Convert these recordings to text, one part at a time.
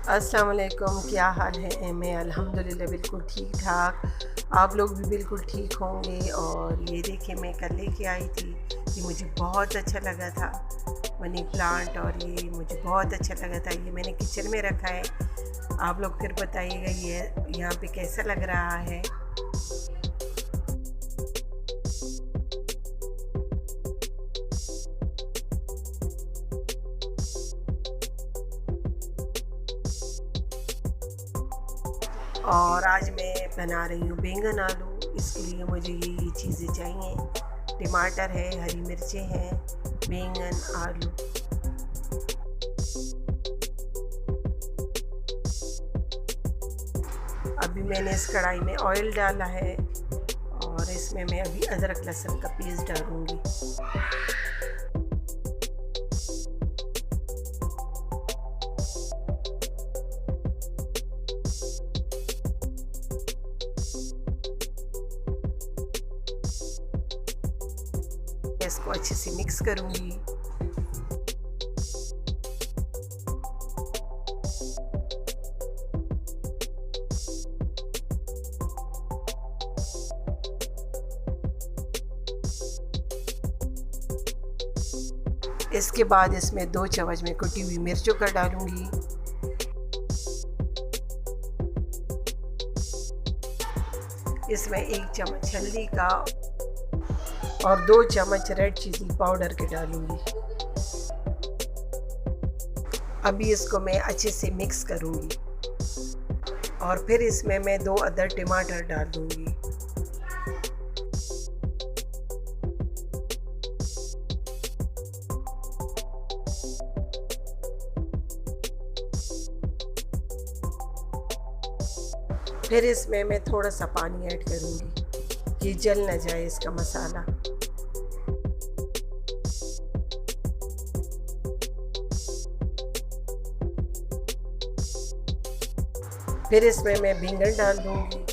अस्सलाम वालेकुम, क्या हाल है? मैं अल्हम्दुलिल्लाह बिल्कुल ठीक ठाक। आप लोग भी बिल्कुल ठीक होंगे। और ये देखिए, मैं कल लेके आई थी, ये मुझे बहुत अच्छा लगा था, मनी प्लांट। और ये मुझे बहुत अच्छा लगा था, ये मैंने किचन में रखा है। आप लोग फिर बताइएगा ये यहाँ पे कैसा लग रहा है। और आज मैं बना रही हूँ बैंगन आलू। इसके लिए मुझे ये चीज़ें चाहिए। टमाटर है, हरी मिर्चें हैं, बैंगन, आलू। अभी मैंने इस कढ़ाई में ऑयल डाला है और इसमें मैं अभी अदरक लहसुन का पेस्ट डालूँगी। इसको अच्छे से मिक्स करूँगी। इसके बाद इसमें 2 चम्मच में कुटी हुई मिर्चों का डालूँगी। इसमें 1 चम्मच हल्दी का और 2 चम्मच रेड चिली पाउडर के डालूँगी। अभी इसको मैं अच्छे से मिक्स करूँगी और फिर इसमें मैं 2 अदर टमाटर डाल दूँगी। फिर इसमें मैं थोड़ा सा पानी ऐड करूँगी, ये जल न जाए इसका मसाला। फिर इसमें मैं बैंगन डाल दूँगी।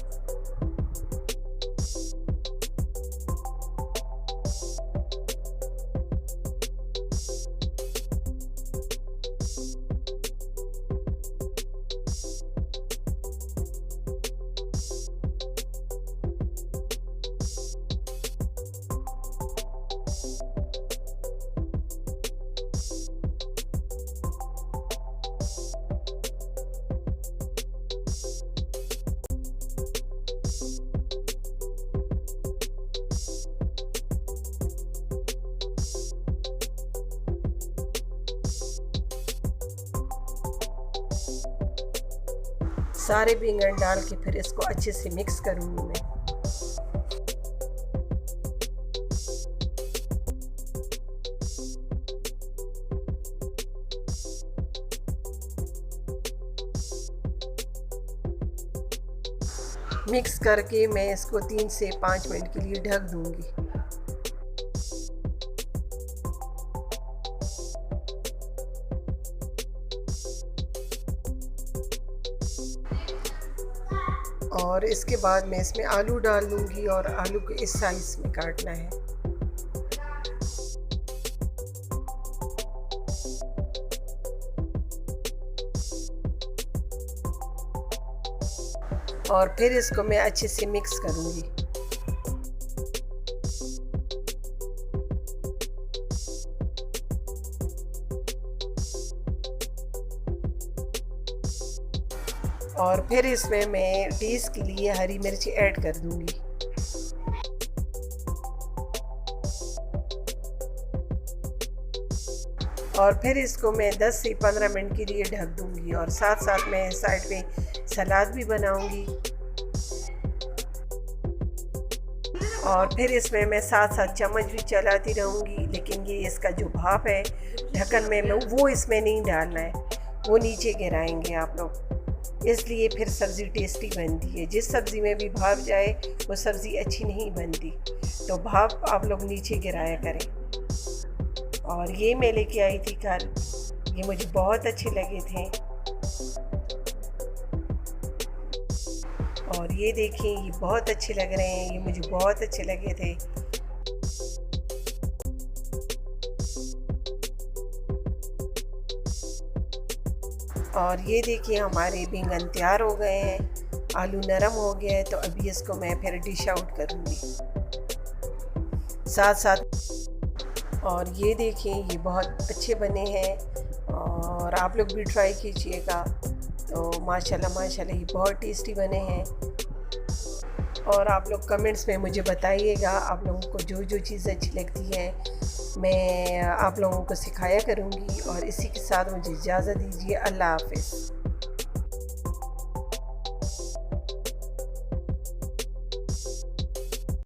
सारे बैंगन डाल के फिर इसको अच्छे से मिक्स करूँगी मैं। मिक्स करके मैं इसको 3 से 5 मिनट के लिए ढक दूँगी। और इसके बाद मैं इसमें आलू डाल दूँगी और आलू को इस साइज़ में काटना है। और फिर इसको मैं अच्छे से मिक्स करूँगी। और फिर इसमें मैं टेस्ट के लिए हरी मिर्ची ऐड कर दूँगी। और फिर इसको मैं 10 से 15 मिनट के लिए ढक दूँगी और साथ साथ मैं साइड पे सलाद भी बनाऊँगी। और फिर इसमें मैं साथ साथ चम्मच भी चलाती रहूँगी, लेकिन ये इसका जो भाप है ढक्कन में वो इसमें नहीं डालना है, वो नीचे गिराएंगे आप लोग। इसलिए फिर सब्ज़ी टेस्टी बनती है। जिस सब्ज़ी में भी भाप जाए वो सब्ज़ी अच्छी नहीं बनती, तो भाप आप लोग नीचे गिराया करें। और ये मैं लेके आई थी कल, ये मुझे बहुत अच्छे लगे थे। और ये देखिए, ये बहुत अच्छे लग रहे हैं, ये मुझे बहुत अच्छे लगे थे। और ये देखिए हमारे बैंगन तैयार हो गए हैं, आलू नरम हो गया है, तो अभी इसको मैं फिर डिश आउट करूँगी साथ साथ। और ये देखें ये बहुत अच्छे बने हैं और आप लोग भी ट्राई कीजिएगा। तो माशाल्लाह माशाल्लाह ये बहुत टेस्टी बने हैं। और आप लोग कमेंट्स में मुझे बताइएगा आप लोगों को जो जो चीज़ अच्छी लगती है मैं आप लोगों को सिखाया करूँगी। और इसी के साथ मुझे इजाज़त दीजिए। अल्लाह हाफ़िज़।